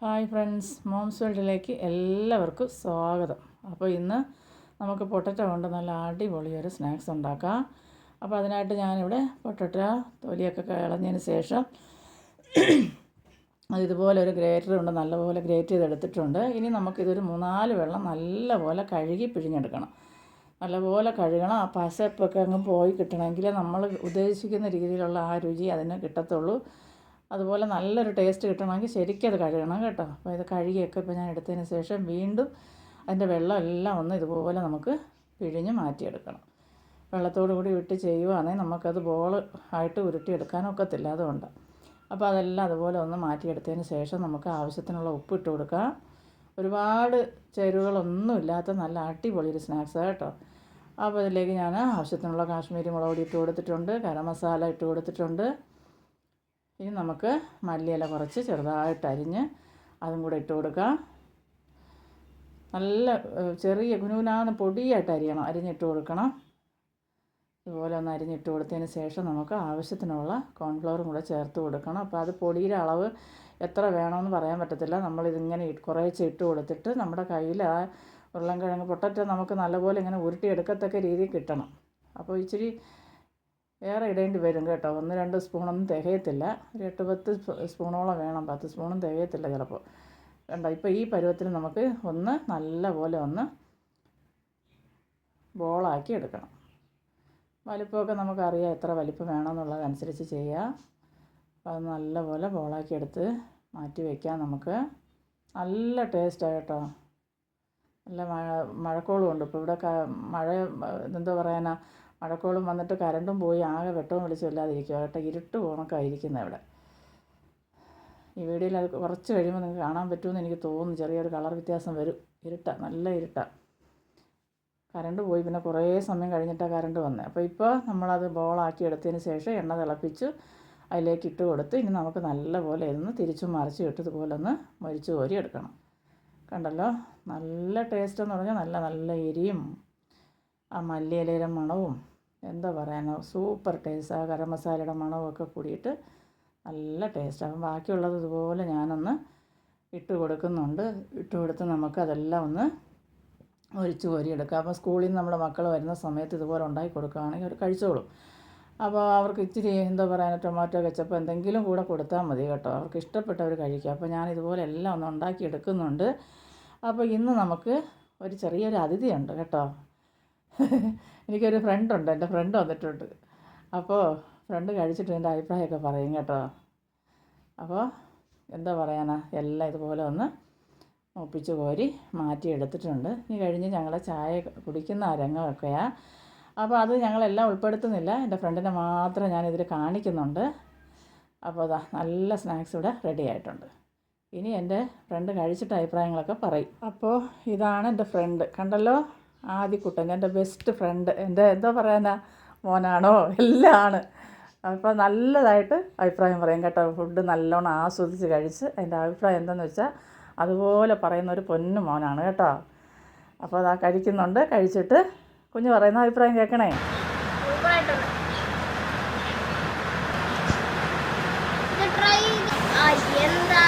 Hi friends, moms വേൾഡിലേക്ക് എല്ലാവർക്കും സ്വാഗതം. അപ്പോൾ ഇന്ന് നമുക്ക് പൊട്ടറ്റോ കൊണ്ട് നല്ല അടിപൊളി ഒരു സ്നാക്സ് ഉണ്ടാക്കാം. അപ്പോൾ അതിനായിട്ട് ഞാനിവിടെ പൊട്ടറ്റോ തൊലിയൊക്കെ കളഞ്ഞതിന് ശേഷം ഇതുപോലെ ഒരു ഗ്രേറ്റർ കൊണ്ട് നല്ലപോലെ ഗ്രേറ്റ് ചെയ്തെടുത്തിട്ടുണ്ട്. ഇനി നമുക്കിതൊരു 3-4 വെള്ളം നല്ലപോലെ കഴുകി പിഴിഞ്ഞെടുക്കണം. നല്ലപോലെ കഴുകണം. ആ പശപ്പൊക്കെ അങ്ങ് പോയി കിട്ടണമെങ്കിൽ നമ്മൾ ഉദ്ദേശിക്കുന്ന രീതിയിലുള്ള ആ രുചി അതിന് കിട്ടത്തുള്ളൂ. അതുപോലെ നല്ലൊരു ടേസ്റ്റ് കിട്ടണമെങ്കിൽ ശരിക്കും അത് കഴുകണം കേട്ടോ. അപ്പോൾ ഇത് കഴുകിയൊക്കെ ഇപ്പോൾ ഞാൻ എടുത്തതിന് ശേഷം വീണ്ടും അതിൻ്റെ വെള്ളം എല്ലാം ഒന്ന് ഇതുപോലെ നമുക്ക് പിഴിഞ്ഞ് മാറ്റിയെടുക്കണം. വെള്ളത്തോടു കൂടി വിട്ട് ചെയ്യുവാണെങ്കിൽ നമുക്കത് ബോൾ ആയിട്ട് ഉരുട്ടിയെടുക്കാനൊക്കത്തില്ല, അതുകൊണ്ട്. അപ്പോൾ അതെല്ലാം അതുപോലെ ഒന്ന് മാറ്റിയെടുത്തതിന് ശേഷം നമുക്ക് ആവശ്യത്തിനുള്ള ഉപ്പ് ഇട്ട് കൊടുക്കാം. ഒരുപാട് ചേരുവകളൊന്നും ഇല്ലാത്ത നല്ല അടിപൊളി ഒരു സ്നാക്സ് കേട്ടോ. അപ്പോൾ ഇതിലേക്ക് ഞാൻ ആവശ്യത്തിനുള്ള കാശ്മീരി മുളക് പൊടി ഇട്ട് കൊടുത്തിട്ടുണ്ട്, ഗരം മസാല ഇട്ട് കൊടുത്തിട്ടുണ്ട്. ഇനി നമുക്ക് മല്ലിയില കുറച്ച് ചെറുതായിട്ട് അരിഞ്ഞ് അതും കൂടെ ഇട്ട് കൊടുക്കാം. നല്ല ചെറിയ കുനുകുനാന്ന് പൊടിയായിട്ട് അരിഞ്ഞിട്ട് കൊടുക്കണം. ഇതുപോലെ ഒന്ന് അരിഞ്ഞിട്ട് കൊടുത്തതിന് ശേഷം നമുക്ക് ആവശ്യത്തിനുള്ള കോൺഫ്ലവറും കൂടെ ചേർത്ത് കൊടുക്കണം. അപ്പോൾ അത് പൊടിയുടെ അളവ് എത്ര വേണമെന്ന് പറയാൻ പറ്റത്തില്ല. നമ്മളിതിങ്ങനെ കുറേശ്ശെ ഇട്ട് കൊടുത്തിട്ട് നമ്മുടെ കയ്യിൽ ആ ഉരുളൻകിഴങ്ങ് പൊട്ടറ്റോ നമുക്ക് നല്ലപോലെ ഇങ്ങനെ ഉരുട്ടിയെടുക്കത്തക്ക രീതിയിൽ കിട്ടണം. അപ്പോൾ ഇച്ചിരി ഏറെ ഇടേണ്ടി വരും കേട്ടോ. 1-2 സ്പൂണൊന്നും തികയത്തില്ല. ഒരു 8-10 സ്പൂണോളം വേണം. 10 സ്പൂണും തികയത്തില്ല ചിലപ്പോൾ. കണ്ടോ, ഇപ്പോൾ ഈ പരുവത്തിൽ നമുക്ക് നല്ലപോലെ ബോളാക്കി എടുക്കണം. വലിപ്പമൊക്കെ നമുക്കറിയാം എത്ര വലിപ്പം വേണമെന്നുള്ളതനുസരിച്ച് ചെയ്യാം. അപ്പോൾ അത് നല്ലപോലെ ബോളാക്കി എടുത്ത് മാറ്റി വയ്ക്കാം. നമുക്ക് നല്ല ടേസ്റ്റാണ് കേട്ടോ. നല്ല മഴക്കോളും ഉണ്ട്. ഇപ്പോൾ ഇവിടെ മഴ എന്താ പറയാനാ, മഴക്കോളും വന്നിട്ട് കറണ്ടും പോയി ആകെ വെട്ടവും വെളിച്ചം ഇല്ലാതിരിക്കുക കേട്ടോ. ഇരുട്ട് പോണക്കായിരിക്കുന്നത് ഇവിടെ. ഈ വീഡിയോയിൽ അത് കുറച്ച് കഴിയുമ്പോൾ നിങ്ങൾക്ക് കാണാൻ പറ്റുമെന്ന് എനിക്ക് തോന്നുന്നു. ചെറിയൊരു കളർ വ്യത്യാസം വരും. ഇരുട്ടാണ്, നല്ല ഇരുട്ടാണ്. കറണ്ട് പോയി പിന്നെ കുറേ സമയം കഴിഞ്ഞിട്ടാണ് കറണ്ട് വന്നത്. അപ്പോൾ ഇപ്പോൾ നമ്മളത് ബോളാക്കി എടുത്തതിന് ശേഷം എണ്ണ തിളപ്പിച്ച് അതിലേക്ക് ഇട്ട് കൊടുത്ത് ഇനി നമുക്ക് നല്ലപോലെ തിരിച്ചും മറിച്ചും ഇട്ട് ഇതുപോലെ ഒന്ന് മൊരിച്ച് കോരി എടുക്കണം. കണ്ടല്ലോ, നല്ല ടേസ്റ്റ് എന്ന് പറഞ്ഞാൽ നല്ല എരിയും ആ മല്ലിയിലയുടെ മണവും എന്താ പറയാനോ സൂപ്പർ ടേസ്റ്റ്. ആ ഗരം മസാലയുടെ മണവും കൂടിയിട്ട് നല്ല ടേസ്റ്റാണ്. അപ്പം ബാക്കിയുള്ളത് ഇതുപോലെ ഞാനൊന്ന് ഇട്ട് കൊടുക്കുന്നുണ്ട്. ഇട്ട് കൊടുത്ത് നമുക്കതെല്ലാം ഒന്ന് ഒഴിച്ച് കോരിയെടുക്കാം. അപ്പോൾ സ്കൂളിൽ നിന്ന് നമ്മുടെ മക്കൾ വരുന്ന സമയത്ത് ഇതുപോലെ ഉണ്ടാക്കി കൊടുക്കുകയാണെങ്കിൽ അവർ കഴിച്ചോളും. അപ്പോൾ അവർക്ക് ഇച്ചിരി എന്താ പറയുക ടൊമാറ്റോ കെച്ചപ്പ് എന്തെങ്കിലും കൂടെ കൊടുത്താൽ മതി കേട്ടോ. അവർക്ക് ഇഷ്ടപ്പെട്ടവർ കഴിക്കുക. അപ്പോൾ ഞാൻ ഇതുപോലെ എല്ലാം ഒന്ന് ഉണ്ടാക്കി എടുക്കുന്നുണ്ട്. അപ്പോൾ ഇന്ന് നമുക്ക് ഒരു ചെറിയൊരു അതിഥിയുണ്ട് കേട്ടോ. എനിക്കൊരു ഫ്രണ്ടുണ്ട്, എൻ്റെ ഫ്രണ്ട് വന്നിട്ടുണ്ട്. അപ്പോൾ ഫ്രണ്ട് കഴിച്ചിട്ട് എൻ്റെ അഭിപ്രായമൊക്കെ പറയും കേട്ടോ. അപ്പോൾ എന്താ പറയാനാ, എല്ലാം ഇതുപോലെ ഒന്ന് ഒപ്പിച്ച് കോരി മാറ്റിയെടുത്തിട്ടുണ്ട്. ഇനി കഴിഞ്ഞ് ഞങ്ങൾ ചായ കുടിക്കുന്ന രംഗമൊക്കെയാണ്. അപ്പോൾ അത് ഞങ്ങളെല്ലാം ഉൾപ്പെടുത്തുന്നില്ല, എൻ്റെ ഫ്രണ്ടിനെ മാത്രം ഞാനിതിൽ കാണിക്കുന്നുണ്ട്. അപ്പോൾ അതാ നല്ല സ്നാക്സ് ഇവിടെ റെഡി ആയിട്ടുണ്ട്. ഇനി എൻ്റെ ഫ്രണ്ട് കഴിച്ചിട്ട് അഭിപ്രായങ്ങളൊക്കെ പറയും. അപ്പോൾ ഇതാണ് എൻ്റെ ഫ്രണ്ട്, കണ്ടല്ലോ, ആദിക്കുട്ടൻ, എൻ്റെ ബെസ്റ്റ് ഫ്രണ്ട്. എൻ്റെ എന്താ പറയാനാ, മോനാണോ എല്ലാം ആണ്. അപ്പോൾ നല്ലതായിട്ട് അഭിപ്രായം പറയും കേട്ടോ. ഫുഡ് നല്ലോണം ആസ്വദിച്ച് കഴിച്ച് അതിൻ്റെ അഭിപ്രായം എന്താണെന്ന് വെച്ചാൽ അതുപോലെ പറയുന്ന ഒരു പൊന്നു മോനാണ് കേട്ടോ. അപ്പോൾ അതാ കഴിക്കുന്നുണ്ട്. കഴിച്ചിട്ട് കുഞ്ഞ് പറയുന്ന അഭിപ്രായം കേൾക്കണേ. എന്താ